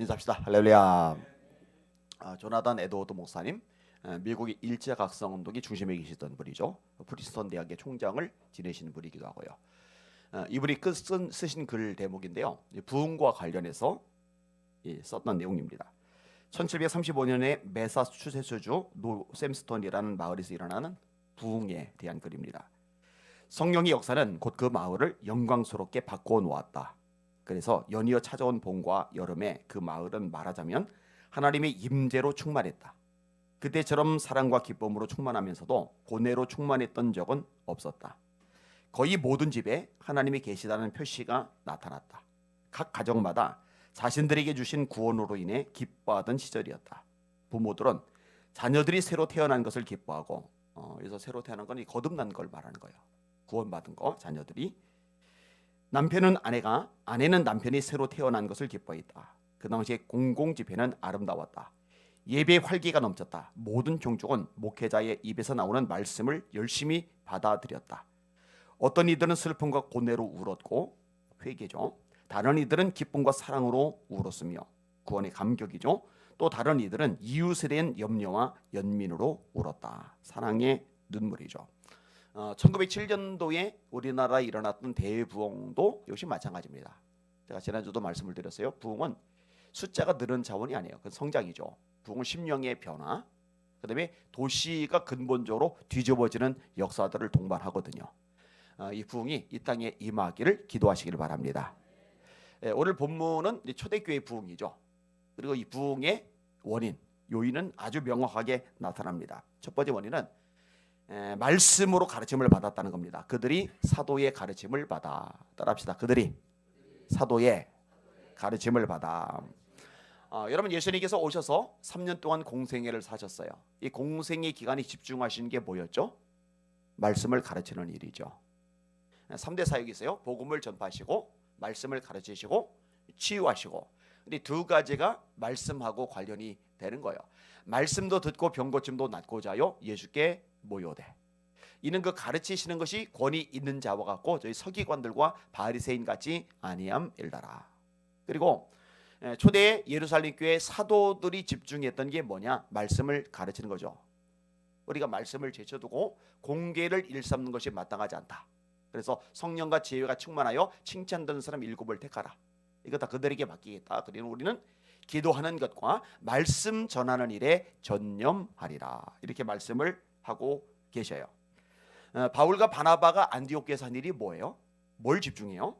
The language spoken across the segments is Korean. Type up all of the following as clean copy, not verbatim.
인사합시다. 할렐루야. 조나단 에드워드 목사님, 미국의 일제각성 운동의 중심에 계시던 분이죠. 프린스턴 대학의 총장을 지내신 분이기도 하고요. 이분이 쓰신 글 대목인데요. 부흥과 관련해서 썼던 내용입니다. 1735년에 매사추세츠주 노샘스턴이라는 마을에서 일어나는 부흥에 대한 글입니다. 성령의 역사는 곧 그 마을을 영광스럽게 바꿔 놓았다. 그래서 연이어 찾아온 봄과 여름에 그 마을은 말하자면 하나님의 임재로 충만했다. 그때처럼 사랑과 기쁨으로 충만하면서도 고뇌로 충만했던 적은 없었다. 거의 모든 집에 하나님이 계시다는 표시가 나타났다. 각 가정마다 자신들에게 주신 구원으로 인해 기뻐하던 시절이었다. 부모들은 자녀들이 새로 태어난 것을 기뻐하고, 그래서 새로 태어난 건 거듭난 걸 말하는 거예요. 구원받은 거, 자녀들이. 남편은 아내가, 아내는 남편이 새로 태어난 것을 기뻐했다. 그 당시에 공공집회는 아름다웠다. 예배의 활기가 넘쳤다. 모든 종족은 목회자의 입에서 나오는 말씀을 열심히 받아들였다. 어떤 이들은 슬픔과 고뇌로 울었고, 회개죠. 다른 이들은 기쁨과 사랑으로 울었으며 구원의 감격이죠. 또 다른 이들은 이웃에 대한 염려와 연민으로 울었다. 사랑의 눈물이죠. 1907년도에 우리나라에 일어났던 대부흥도 역시 마찬가지입니다. 제가 지난주도 말씀을 드렸어요. 부흥은 숫자가 늘은 자원이 아니에요. 그 성장이죠. 부흥은 심령의 변화, 그 다음에 도시가 근본적으로 뒤집어지는 역사들을 동반하거든요. 이 부흥이 이 땅에 임하기를 기도하시기를 바랍니다. 오늘 본문은 초대교회 부흥이죠. 그리고 이 부흥의 원인, 요인은 아주 명확하게 나타납니다. 첫 번째 원인은 말씀으로 가르침을 받았다는 겁니다. 그들이 사도의 가르침을 받아. 따라합시다. 그들이 사도의 가르침을 받아. 여러분, 예수님께서 오셔서 3년 동안 공생애를 사셨어요. 이 공생애 기간에 집중하신 게 뭐였죠? 말씀을 가르치는 일이죠. 3대 사역이세요. 복음을 전파하시고 말씀을 가르치시고 치유하시고. 근데 두 가지가 말씀하고 관련이 되는 거예요. 말씀도 듣고 병고침도 낫고자 하여 예수께 모여대. 이는 그 가르치시는 것이 권위 있는 자와 같고 저희 서기관들과 바리새인 같이 아니함일다라. 그리고 초대 예루살렘 교회 사도들이 집중했던 게 뭐냐? 말씀을 가르치는 거죠. 우리가 말씀을 제쳐두고 공개를 일삼는 것이 마땅하지 않다. 그래서 성령과 지혜가 충만하여 칭찬되는 사람 7을 택하라. 이거 다 그들에게 맡기겠다. 그리고 우리는 기도하는 것과 말씀 전하는 일에 전념하리라. 이렇게 말씀을 하고 계셔요. 바울과 바나바가 안디옥에서 한 일이 뭐예요? 뭘 집중해요?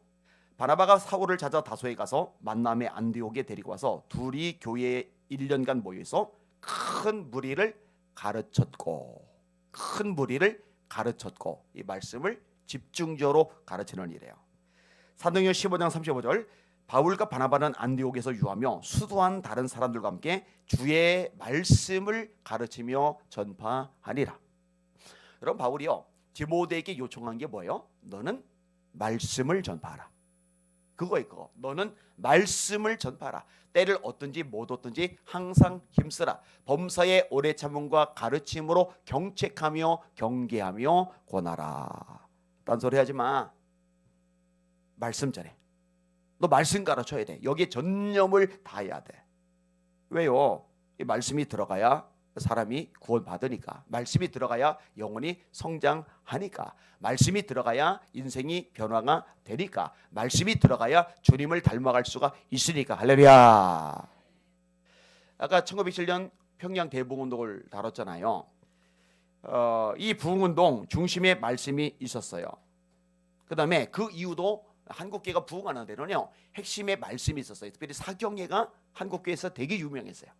바나바가 사울을 찾아 다소에 가서 만남의 안디옥에 데리고 와서 둘이 교회에 1년간 모여서 큰 무리를 가르쳤고 이 말씀을 집중적으로 가르치는 일이에요. 사도행전 15장 35절, 바울과 바나바는 안디옥에서 유하며 수도한 다른 사람들과 함께 주의 말씀을 가르치며 전파하니라. 여러분, 바울이요 디모데에게 요청한 게 뭐예요? 너는 말씀을 전파하라. 그거예요. 그거. 너는 말씀을 전파하라. 때를 얻든지 못 얻든지 항상 힘쓰라. 범사의 오래 참음과 가르침으로 경책하며 경계하며 권하라. 딴소리 하지 마. 말씀 전해. 너 말씀 가르쳐야 돼. 여기에 전념을 다해야 돼. 왜요? 이 말씀이 들어가야 사람이 구원받으니까. 말씀이 들어가야 영혼이 성장하니까. 말씀이 들어가야 인생이 변화가 되니까. 말씀이 들어가야 주님을 닮아갈 수가 있으니까. 할렐루야. 아까 1907년 평양 대부흥운동을 다뤘잖아요. 이 부흥운동 중심에 말씀이 있었어요. 그 다음에 그 이후도 한국교회가 부흥하는 데는요 핵심의 말씀이 있었어요. 특별히 사경예가 한국교회에서 되게 유명했어요.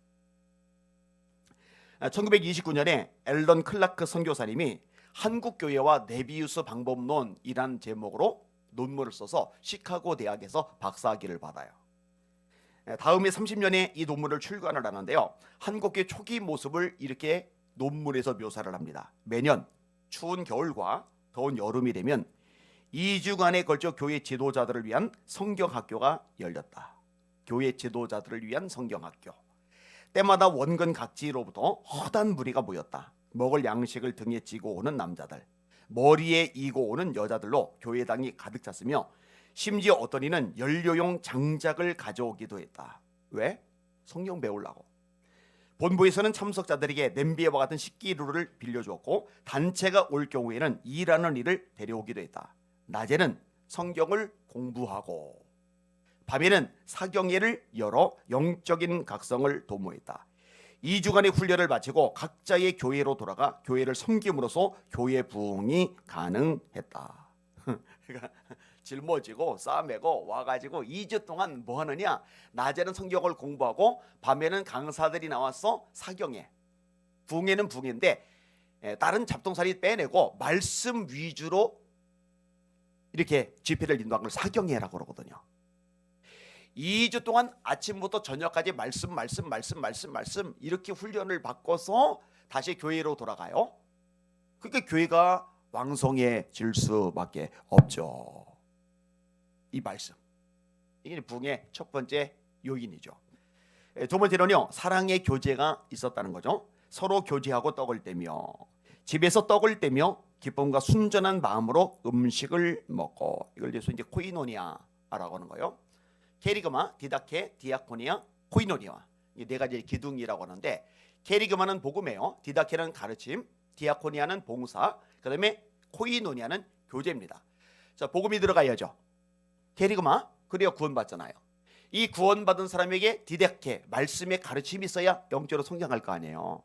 1929년에 앨런 클라크 선교사님이 한국교회와 네비우스 방법론이란 제목으로 논문을 써서 시카고 대학에서 박사학위를 받아요. 다음에 30년에 이 논문을 출간을 하는데요, 한국교회 초기 모습을 이렇게 논문에서 묘사를 합니다. 매년 추운 겨울과 더운 여름이 되면 2주간에 걸쳐 교회 지도자들을 위한 성경학교가 열렸다. 교회 지도자들을 위한 성경학교. 때마다 원근 각지로부터 허다한 무리가 모였다. 먹을 양식을 등에 지고 오는 남자들, 머리에 이고 오는 여자들로 교회당이 가득 찼으며 심지어 어떤 이는 연료용 장작을 가져오기도 했다. 왜? 성경 배우려고. 본부에서는 참석자들에게 냄비와 같은 식기류를 빌려주었고 단체가 올 경우에는 일하는 이를 데려오기도 했다. 낮에는 성경을 공부하고 밤에는 사경회를 열어 영적인 각성을 도모했다. 2주간의 훈련을 마치고 각자의 교회로 돌아가 교회를 섬김으로써 교회 부흥이 가능했다. 그러니까 짊어지고 싸매고 와가지고 2주 동안 뭐 하느냐? 낮에는 성경을 공부하고 밤에는 강사들이 나와서 사경회. 부흥회는 부흥회인데 다른 잡동사리 빼내고 말씀 위주로 이렇게 집회를 인도한 걸 사경회라고 그러거든요. 2주 동안 아침부터 저녁까지 말씀 이렇게 훈련을 받고서 다시 교회로 돌아가요. 그러니까 교회가 왕성해질 수밖에 없죠. 이 말씀, 이게 부흥의 첫 번째 요인이죠. 두 번째는요, 사랑의 교제가 있었다는 거죠. 서로 교제하고 떡을 떼며 집에서 떡을 떼며 기쁨과 순전한 마음으로 음식을 먹고, 이걸 예수 이제 코이노니아라고 하는 거예요. 케리그마, 디다케, 디아코니아, 코이노니아, 이 네 가지 기둥이라고 하는데, 케리그마는 복음이에요. 디다케는 가르침, 디아코니아는 봉사, 그다음에 코이노니아는 교제입니다. 자, 복음이 들어가야죠. 케리그마, 그래야 구원받잖아요. 이 구원받은 사람에게 디다케, 말씀의 가르침이 있어야 영적으로 성장할 거 아니에요.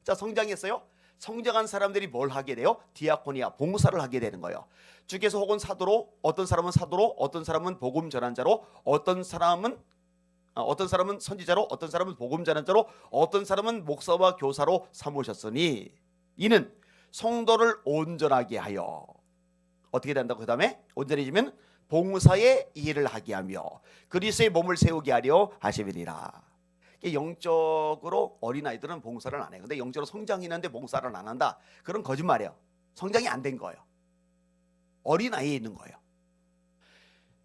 자, 성장했어요. 성장한 사람들이 뭘 하게 돼요? 디아코니아, 봉사를 하게 되는 거예요. 주께서 혹은 사도로, 어떤 사람은 사도로, 어떤 사람은 복음 전환자로, 어떤 사람은 선지자로, 어떤 사람은 복음 전환자로, 어떤 사람은 목사와 교사로 삼으셨으니 이는 성도를 온전하게 하여 어떻게 된다고? 그 다음에 온전해지면 봉사의 일을 하게 하며 그리스도의 몸을 세우게 하려 하심이니라. 영적으로 어린아이들은 봉사를 안 해요. 근데 영적으로 성장이 있는데 봉사를 안 한다, 그런 거짓말이에요. 성장이 안 된 거예요. 어린아이에 있는 거예요.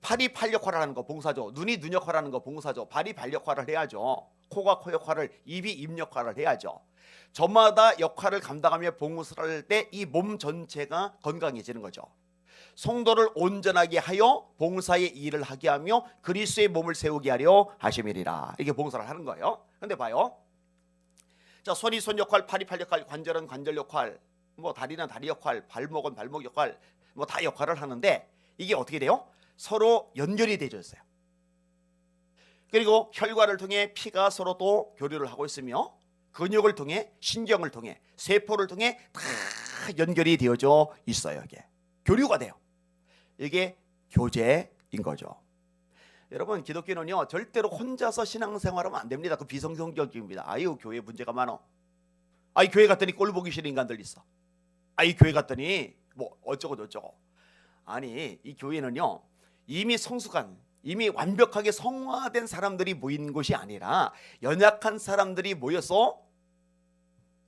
팔이 팔 역할을 하는 거 봉사죠. 눈이 눈 역할을 하는 거 봉사죠. 발이 발 역할을 해야죠. 코가 코 역할을, 입이 입 역할을 해야죠. 저마다 역할을 감당하며 봉사를 할 때 이 몸 전체가 건강해지는 거죠. 성도를 온전하게 하여 봉사의 일을 하게 하며 그리스도의 몸을 세우게 하려 하심이리라. 이게 봉사를 하는 거예요. 근데 봐요. 자, 손이 손 역할, 팔이 팔 역할, 관절은 관절 역할, 뭐 다리는 다리 역할, 발목은 발목 역할, 뭐 다 역할을 하는데 이게 어떻게 돼요? 서로 연결이 되어 있어요. 그리고 혈관을 통해 피가 서로 또 교류를 하고 있으며 근육을 통해, 신경을 통해, 세포를 통해 다 연결이 되어져 있어요. 이게 교류가 돼요. 이게 교제인 거죠. 여러분, 기독교는요 절대로 혼자서 신앙생활하면 안 됩니다. 그 비성경적입니다. 아유, 교회 문제가 많어. 아이, 교회 갔더니 꼴 보기 싫은 인간들 있어. 아이, 교회 갔더니 뭐 어쩌고 저쩌고. 아니, 이 교회는요 이미 성숙한, 이미 완벽하게 성화된 사람들이 모인 곳이 아니라 연약한 사람들이 모여서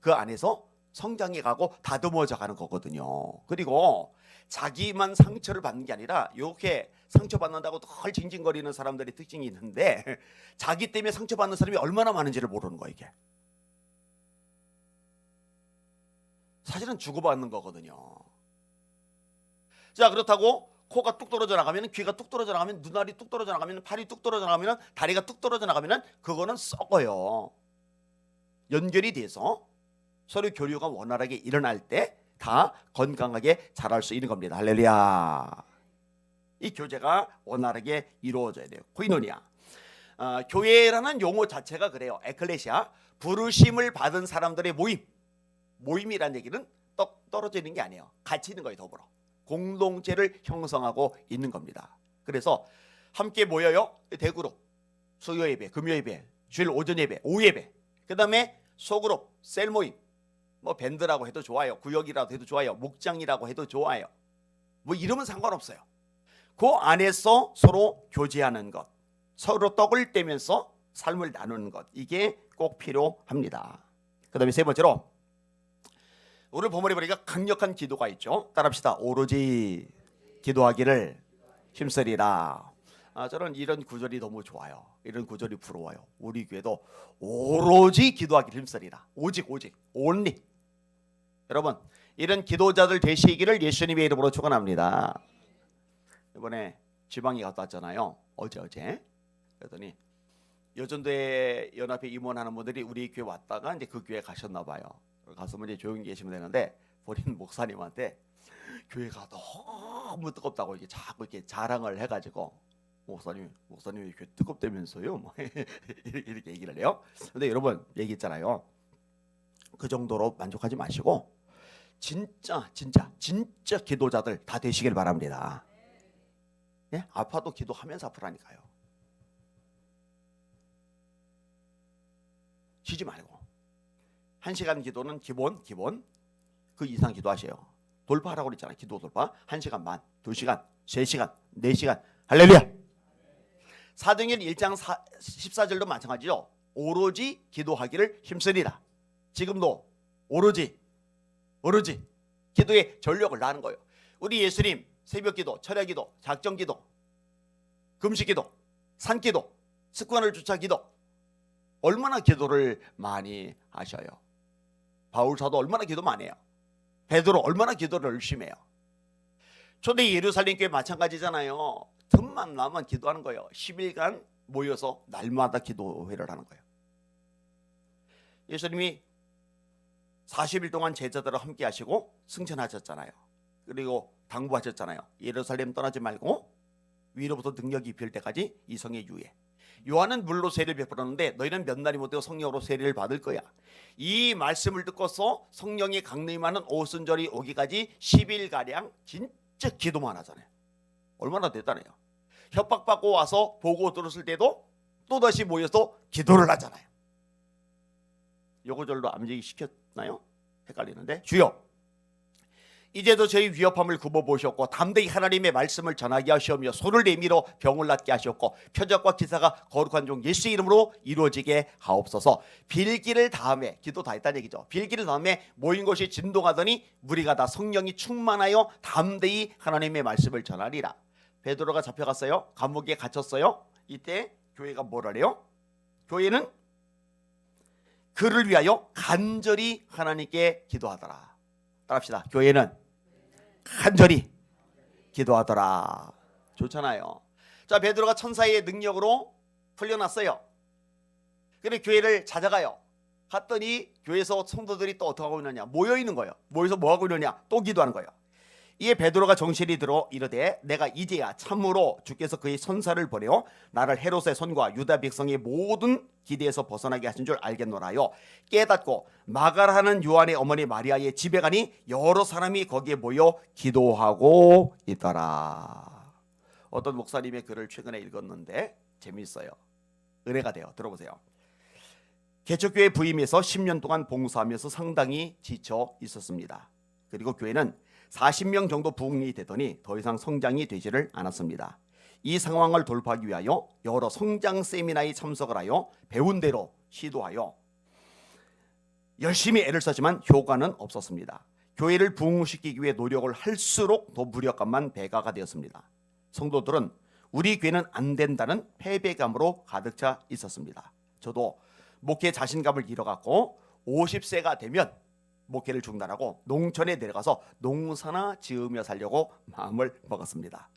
그 안에서 성장해 가고 다듬어져 가는 거거든요. 그리고 자기만 상처를 받는 게 아니라 이렇게 상처받는다고 덜 징징거리는 사람들의 특징이 있는데 자기 때문에 상처받는 사람이 얼마나 많은지를 모르는 거예요. 이게 사실은 주고받는 거거든요. 자, 그렇다고 코가 뚝 떨어져 나가면, 귀가 뚝 떨어져 나가면, 눈알이 뚝 떨어져 나가면, 팔이 뚝 떨어져 나가면, 다리가 뚝 떨어져 나가면 그거는 썩어요. 연결이 돼서 서로 교류가 원활하게 일어날 때 다 건강하게 자랄 수 있는 겁니다. 할렐루야. 이 교제가 원활하게 이루어져야 돼요. 코이노니아. 교회라는 용어 자체가 그래요. 에클레시아, 부르심을 받은 사람들의 모임. 모임이란 얘기는 떨어져 있는 게 아니에요. 같이 있는 거예요. 더불어 공동체를 형성하고 있는 겁니다. 그래서 함께 모여요. 대그룹, 수요 예배, 금요 예배, 주일 오전 예배, 오후 예배, 그 다음에 소그룹, 셀 모임, 뭐 밴드라고 해도 좋아요, 구역이라도 해도 좋아요, 목장이라고 해도 좋아요. 뭐 이러면 상관없어요. 그 안에서 서로 교제하는 것, 서로 떡을 떼면서 삶을 나누는 것, 이게 꼭 필요합니다. 그 다음에 세 번째로 오늘 본문에 보니까 강력한 기도가 있죠. 따라합시다. 오로지 기도하기를 힘쓰리라. 저는 이런 구절이 너무 좋아요. 이런 구절이 부러워요. 우리 교회도 오로지 기도하기를 힘쓰리라. 오직 only. 여러분, 이런 기도자들 되시기를 예수님의 이름으로 축원합니다. 이번에 지방에 갔다 왔잖아요. 어제. 그랬더니 여전도회 연합회 임원하는 분들이 우리 교회 왔다가 이제 그 교회 가셨나 봐요. 가서 이제 조용히 계시면 되는데 본인 목사님한테 교회가 너무 뜨겁다고 이게 자꾸 이렇게 자랑을 해가지고 목사님 교회 뜨겁다면서요? 뭐 이렇게 얘기를 해요. 근데 여러분 얘기했잖아요. 그 정도로 만족하지 마시고 진짜 기도자들 다 되시길 바랍니다. 예? 아파도 기도하면서 아프라니까요. 쉬지 말고 1시간 기도는 기본 그 이상 기도하세요. 돌파하라고 그랬잖아요. 기도 돌파 1시간 반, 2시간, 3시간, 4시간 할렐루야. 사도행전 1장 14절도 마찬가지죠. 오로지 기도하기를 힘쓰리라. 지금도 오로지 기도에 전력을 다하는 거예요. 우리 예수님 새벽기도, 철야기도, 작정기도, 금식기도, 산기도, 습관을 쫓아 기도 얼마나 기도를 많이 하셔요. 바울사도 얼마나 기도 많이 해요. 베드로 얼마나 기도를 열심히 해요. 초대 예루살렘 교회 마찬가지잖아요. 틈만 나면 기도하는 거예요. 10일간 모여서 날마다 기도회를 하는 거예요. 예수님이 40일 동안 제자들과 함께 하시고 승천하셨잖아요. 그리고 당부하셨잖아요. 예루살렘 떠나지 말고 위로부터 능력이 입힐 때까지 이 성에 유예. 요한은 물로 세례를 베풀었는데 너희는 몇 날이 못되고 성령으로 세례를 받을 거야. 이 말씀을 듣고서 성령이 강림하는 오순절이 오기까지 10일가량 진짜 기도만 하잖아요. 얼마나 대단해요. 협박받고 와서 보고 들었을 때도 또다시 모여서 기도를 하잖아요. 요거절로 암제기 시켰나요? 헷갈리는데. 주여 이제도 저희 위협함을 굽어보셨고 담대히 하나님의 말씀을 전하게 하시오며 손을 내밀어 병을 낫게 하셨고 표적과 기사가 거룩한 종 예수의 이름으로 이루어지게 하옵소서. 빌기를 다음에 기도 다 했다는 얘기죠. 빌기를 다음에 모인 곳이 진동하더니 무리가 다 성령이 충만하여 담대히 하나님의 말씀을 전하리라. 베드로가 잡혀갔어요. 감옥에 갇혔어요. 이때 교회가 뭐라 해요? 교회는 그를 위하여 간절히 하나님께 기도하더라. 따라합시다. 교회는 간절히 기도하더라. 좋잖아요. 자, 베드로가 천사의 능력으로 풀려났어요. 그래 교회를 찾아가요. 갔더니 교회에서 성도들이 또 어떻게 하고 있느냐? 모여 있는 거예요. 모여서 뭐 하고 있느냐? 또 기도하는 거예요. 이에 베드로가 정신이 들어 이르되 내가 이제야 참으로 주께서 그의 천사를 보내어 나를 헤롯의 손과 유다 백성의 모든 기대에서 벗어나게 하신 줄 알겠노라요. 깨닫고 마가라는 요한의 어머니 마리아의 집에 가니 여러 사람이 거기에 모여 기도하고 있더라. 어떤 목사님의 글을 최근에 읽었는데 재미있어요. 은혜가 돼요. 들어보세요. 개척교회 부임해서 10년 동안 봉사하면서 상당히 지쳐 있었습니다. 그리고 교회는 40명 정도 부흥이 되더니 더 이상 성장이 되지를 않았습니다. 이 상황을 돌파하기 위하여 여러 성장 세미나에 참석을 하여 배운 대로 시도하여 열심히 애를 썼지만 효과는 없었습니다. 교회를 부흥시키기 위해 노력을 할수록 더 무력감만 배가가 되었습니다. 성도들은 우리 교회는 안 된다는 패배감으로 가득 차 있었습니다. 저도 목회 자신감을 잃어갖고 50세가 되면 목회를 중단하고 농촌에 내려가서 농사나 지으며 살려고 마음을 먹었습니다.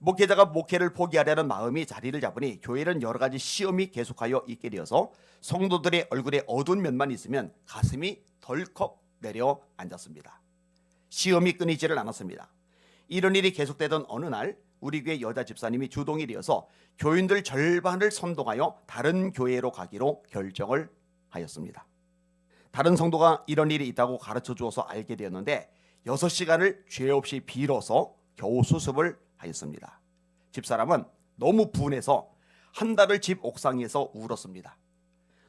목회자가 목회를 포기하려는 마음이 자리를 잡으니 교회는 여러 가지 시험이 계속하여 있게 되어서 성도들의 얼굴에 어두운 면만 있으면 가슴이 덜컥 내려앉았습니다. 시험이 끊이지를 않았습니다. 이런 일이 계속되던 어느 날 우리 교회 여자 집사님이 주동이 되어서 교인들 절반을 선동하여 다른 교회로 가기로 결정을 하였습니다. 다른 성도가 이런 일이 있다고 가르쳐 주어서 알게 되었는데 6시간을 죄 없이 빌어서 겨우 수습을 하였습니다. 집사람은 너무 분해서 한 달을 집 옥상에서 울었습니다.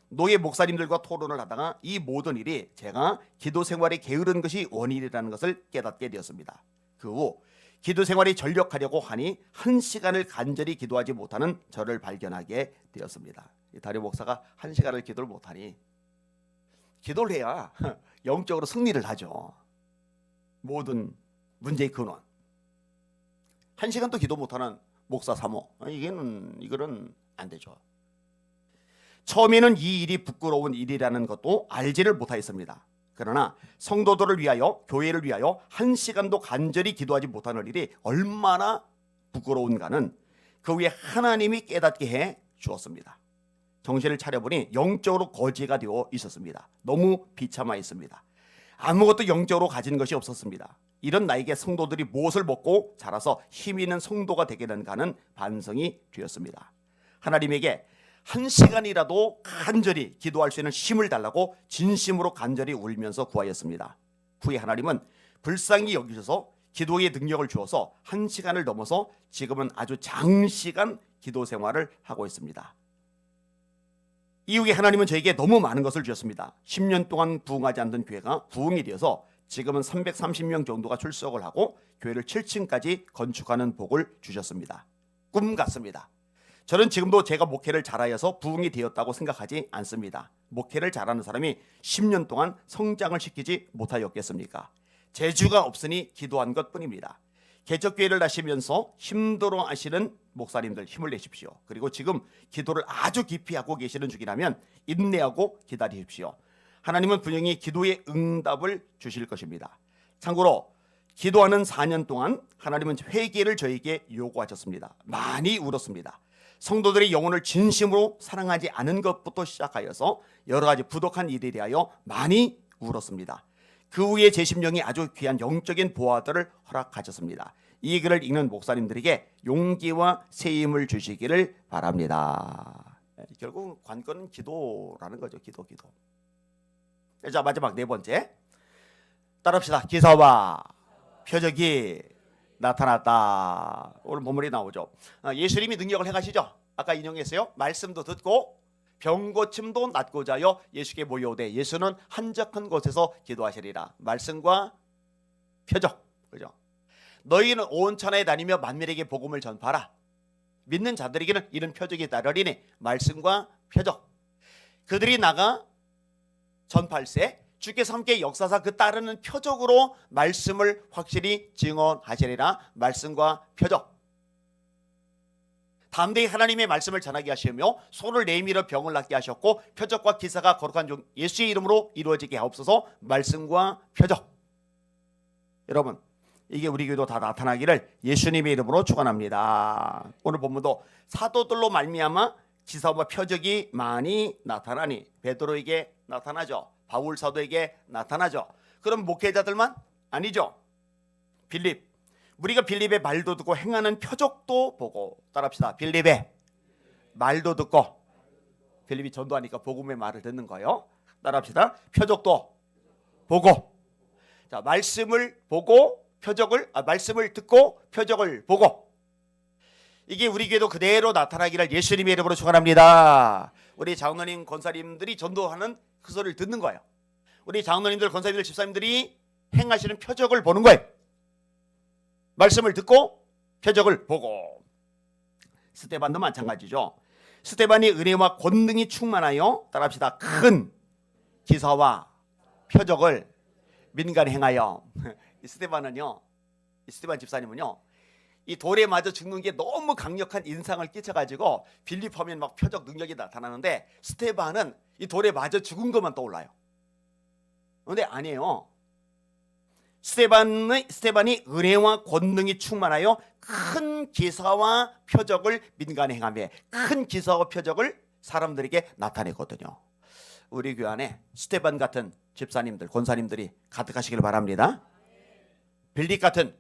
노예 목사님들과 토론을 하다가 이 모든 일이 제가 기도 생활에 게으른 것이 원인이라는 것을 깨닫게 되었습니다. 그 후 기도 생활이 전력하려고 하니 1시간을 간절히 기도하지 못하는 저를 발견하게 되었습니다. 다리 목사가 1시간을 기도를 못하니 기도를 해야 영적으로 승리를 하죠. 모든 문제의 근원. 1시간도 기도 못하는 목사 사모. 이거는 안 되죠. 처음에는 이 일이 부끄러운 일이라는 것도 알지를 못하였습니다. 그러나 성도들을 위하여 교회를 위하여 1시간도 간절히 기도하지 못하는 일이 얼마나 부끄러운가는 그 위에 하나님이 깨닫게 해 주었습니다. 정신을 차려보니 영적으로 거지가 되어 있었습니다. 너무 비참해 있습니다. 아무것도 영적으로 가진 것이 없었습니다. 이런 나에게 성도들이 무엇을 먹고 자라서 힘 있는 성도가 되겠는가 하는 반성이 되었습니다. 하나님에게 한 시간이라도 간절히 기도할 수 있는 힘을 달라고 진심으로 간절히 울면서 구하였습니다. 후에 하나님은 불쌍히 여기셔서 기도의 능력을 주어서 한 시간을 넘어서 지금은 아주 장시간 기도 생활을 하고 있습니다. 이후에 하나님은 저에게 너무 많은 것을 주셨습니다. 10년 동안 부흥하지 않던 교회가 부흥이 되어서 지금은 330명 정도가 출석을 하고 교회를 7층까지 건축하는 복을 주셨습니다. 꿈 같습니다. 저는 지금도 제가 목회를 잘하여서 부흥이 되었다고 생각하지 않습니다. 목회를 잘하는 사람이 10년 동안 성장을 시키지 못하였겠습니까? 재주가 없으니 기도한 것뿐입니다. 개척교회를 하시면서 힘들어 하시는 목사님들 힘을 내십시오. 그리고 지금 기도를 아주 깊이 하고 계시는 중이라면 인내하고 기다리십시오. 하나님은 분명히 기도의 응답을 주실 것입니다. 참고로 기도하는 4년 동안 하나님은 회개를 저에게 요구하셨습니다. 많이 울었습니다. 성도들이 영혼을 진심으로 사랑하지 않은 것부터 시작하여서 여러 가지 부족한 일에 대하여 많이 울었습니다. 그 후에 제 심령이 아주 귀한 영적인 보화들을 허락하셨습니다. 이 글을 읽는 목사님들에게 용기와 세임을 주시기를 바랍니다. 결국 관건은 기도라는 거죠. 기도. 자, 마지막 네 번째, 따라합시다. 기사와 표적이 나타났다. 오늘 본문이 나오죠. 예수님이 능력을 행하시죠. 아까 인용했어요. 말씀도 듣고 병고침도 낫고자 하여 예수께 모여오되 예수는 한적한 곳에서 기도하시리라. 말씀과 표적, 그죠? 너희는 온 천하에 다니며 만민에게 복음을 전파하라. 믿는 자들에게는 이런 표적이 따르리니 말씀과 표적. 그들이 나가 전팔세 주께서 함께 역사사 그 따르는 표적으로 말씀을 확실히 증언하시리라. 말씀과 표적. 담대히 하나님의 말씀을 전하게 하시며 손을 내밀어 병을 낫게 하셨고 표적과 기사가 거룩한 종 예수의 이름으로 이루어지게 하옵소서. 말씀과 표적. 여러분, 이게 우리 교회도 다 나타나기를 예수님의 이름으로 축원합니다. 오늘 본문도 사도들로 말미암아 기사와 표적이 많이 나타나니 베드로에게 나타나죠. 바울 사도에게 나타나죠. 그럼 목회자들만? 아니죠. 빌립, 우리가 빌립의 말도 듣고 행하는 표적도 보고, 따라합시다. 빌립의 말도 듣고, 빌립이 전도하니까 복음의 말을 듣는 거예요. 따라합시다. 표적도 보고. 자, 말씀을 보고 표적을, 말씀을 듣고 표적을 보고. 이게 우리 교회도 그대로 나타나기를 예수님의 이름으로 축원합니다. 우리 장로님, 권사님들이 전도하는 그 소리를 듣는 거예요. 우리 장로님들, 권사님들, 집사님들이 행하시는 표적을 보는 거예요. 말씀을 듣고 표적을 보고. 스데반도 마찬가지죠. 스데반이 은혜와 권능이 충만하여, 따라합시다. 큰 기사와 표적을 민간에 행하여. 이 스데반은요, 이 스데반 집사님은요, 이 돌에 맞아 죽는 게 너무 강력한 인상을 끼쳐가지고 빌립 하면 막 표적 능력이 나타나는데 스데반은 이 돌에 맞아 죽은 것만 떠올라요. 그런데 아니에요. 스데반이 은혜와 권능이 충만하여 큰 기사와 표적을 민간에 행하며 큰 기사와 표적을 사람들에게 나타내거든요. 우리 교회 안에 스데반 같은 집사님들, 권사님들이 가득하시길 바랍니다. 빌립 같은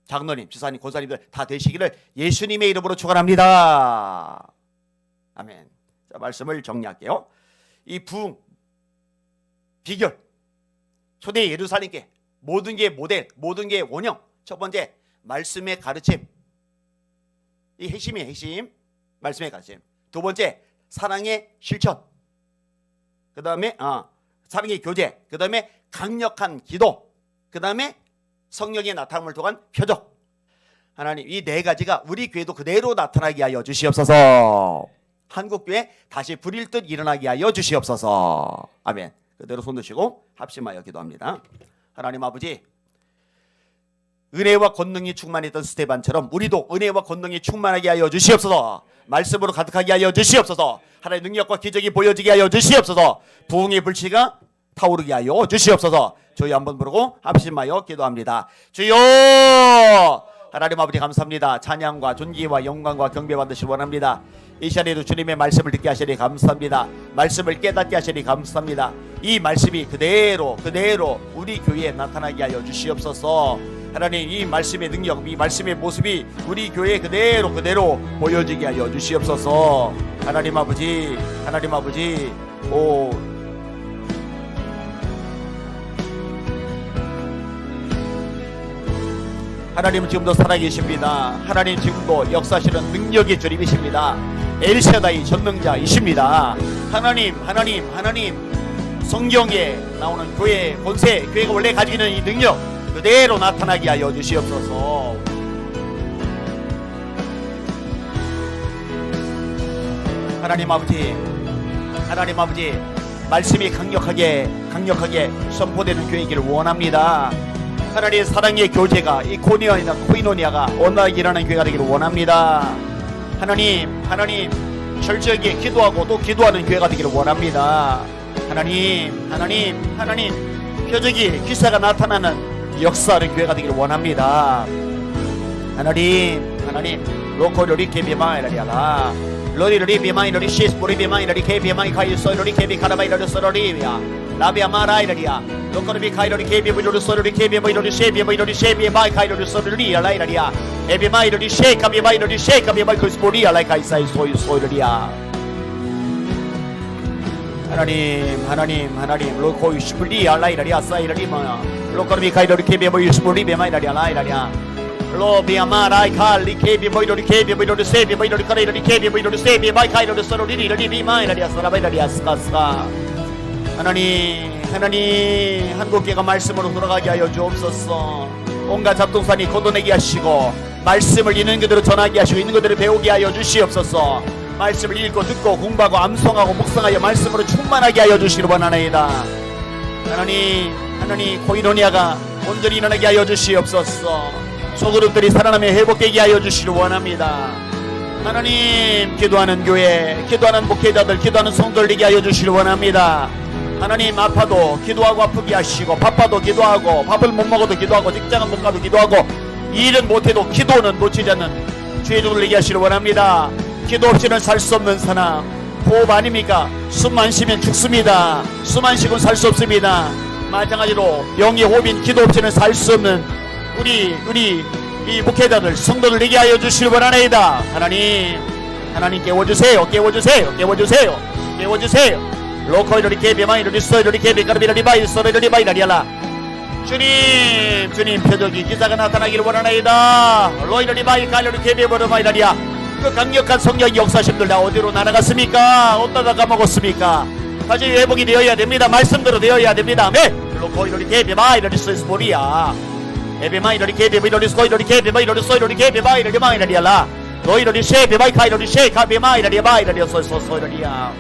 장로님, 집사님, 권사님들 다 되시기를 예수님의 이름으로 축원합니다. 아멘. 자, 말씀을 정리할게요. 이 부흥 비결, 초대 예루살렘께 모든 게 모델, 모든 게 원형. 첫 번째, 말씀의 가르침. 이 핵심이에요. 핵심. 말씀의 가르침. 두 번째, 사랑의 실천. 그 다음에 사랑의 교제. 그 다음에 강력한 기도. 그 다음에 성령의 나타남을 통한 표적. 하나님, 이 네 가지가 우리 교회도 그대로 나타나게 하여 주시옵소서. 한국교회 다시 불일 듯 일어나게 하여 주시옵소서. 아멘. 그대로 손 드시고 합심하여 기도합니다. 하나님 아버지, 은혜와 권능이 충만했던 스데반처럼 우리도 은혜와 권능이 충만하게 하여 주시옵소서. 말씀으로 가득하게 하여 주시옵소서. 하나님의 능력과 기적이 보여지게 하여 주시옵소서. 부흥의 불씨가 타오르게 하여 주시옵소서. 저희 한번 부르고 합심하여 기도합니다. 주여, 하나님 아버지 감사합니다. 찬양과 존귀와 영광과 경배 받으시기 원합니다. 이 시간에도 주님의 말씀을 듣게 하시니 감사합니다. 말씀을 깨닫게 하시니 감사합니다. 이 말씀이 그대로 우리 교회에 나타나게 하여 주시옵소서. 하나님 이 말씀의 능력, 이 말씀의 모습이 우리 교회에 그대로 보여지게 하여 주시옵소서. 하나님 아버지 하나님은 지금도 살아계십니다. 하나님 지금도 역사하시는 능력의 주님이십니다. 엘샤다이 전능자이십니다. 하나님 성경에 나오는 교회 권세, 교회가 원래 가지고 있는 이 능력 그대로 나타나게 하여 주시옵소서. 하나님 아버지 말씀이 강력하게 선포되는 교회이기를 원합니다. 하나님의 사랑의 교제가 이 코이노니아가 온전하게 일어나는 교회가 되기를 원합니다. 하나님 철저하게 기도하고 또 기도하는 교회가 되기를 원합니다. 하나님 표적이 기사가 나타나는 역사하는 교회가 되기를 원합니다. 하나님 로코로리 케비마이라리아라 로리로리 비마이로리 시스포리 비마이로리 케비마이 카이소로리 케비 카라바이로리 소로리야 라비아마라이라리아 로코로비 카이로리 케비마이로리 소로리 케비마이로리 셰비마이로리 셰비마이 카이로리 소로리야 라이라리아 에비마이로리 셰카비마이로리 셰카비마이 크스포리야 라이카이사이 소이소이리야. 하나님 로코이 슈프리야 라이라리아 사이라리마 로코로비 카이로리 케비마이 슈프리 비마이라리아 라이라리아 로비아마라이 칼리 케비마이로리 케비마이로리 세비마이로리 카이로리 케비마이로리 세비마이 카이로리 소로리리리 비마이라리아 사라바이라리아 스카스카. 하나님 한국교회가 말씀으로 돌아가게 하여 주옵소서. 온갖 잡동산이 걷어내게 하시고 말씀을 있는 그대로 전하게 하시고 있는 그대로 배우게 하여 주시옵소서. 말씀을 읽고 듣고 공부하고 암송하고 묵상하여 말씀으로 충만하게 하여 주시기를 원하나이다. 하나님 코이노니아가 온전히 일어나게 하여 주시옵소서. 소그룹들이 살아나며 회복되게 하여 주시기를 원합니다. 하나님 기도하는 교회, 기도하는 목회자들, 기도하는 성도들 되게 하여 주시기를 원합니다. 하나님 아파도 기도하고 아프게 하시고 바빠도 기도하고 밥을 못 먹어도 기도하고 직장은 못 가도 기도하고 일은 못해도 기도는 놓치지 않는 주의 종을 되게 하시기를 원합니다. 기도 없이는 살 수 없는 사람, 호흡 아닙니까? 숨만 쉬면 죽습니다. 숨 안 쉬고는 살 수 없습니다. 마찬가지로 영의 호흡인 기도 없이는 살 수 없는 우리 이 목회자들 성도들 되게 하여 주시기를 원하나이다. 하나님 깨워주세요. 로코이로리 케비마이로리 소이로리 케비카르비라리 바이 소이로리 바이라리알라. 주님 표적이 기사가 나타나기를 원하나이다. 로이로리 바이 칼로리 케비버르마이라리아. 그 강력한 성령의 역사심들 다 어디로 날아갔습니까? 어디다 까먹었습니까? 다시 회복이 되어야 됩니다. 말씀대로 되어야 됩니다. 로코이로리 케비마이로리 소이스포리아 에비마이로리 케비마이로리 소이로리 케비마이로리 소이로리 케비마이로리 마이라리알라. 로이로리 셰비마이 카이로리 셰카비마이라리 바이라리 소이소이로리아.